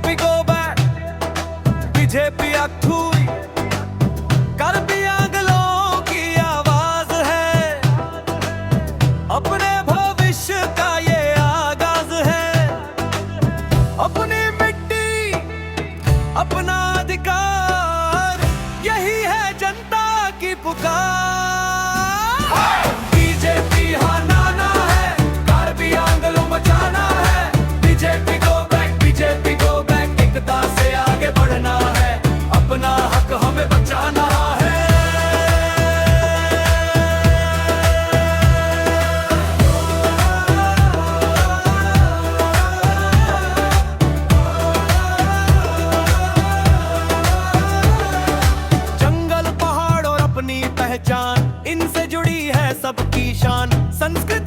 BJP go back, BJP अखूई कर भी आंगलों की आवाज है, अपने भविष्य का ये आगाज है। अपनी मिट्टी अपना अधिकार, यही है जनता की पुकार। बीजेपी हाँ नाना है, कर भी आंगलों बचाना है। बीजेपी गो बैक, एकता से आगे बढ़ना है, अपना हक हमें बचाना है। जंगल पहाड़ और अपनी पहचान, इनसे जुड़ी है सबकी शान। संस्कृति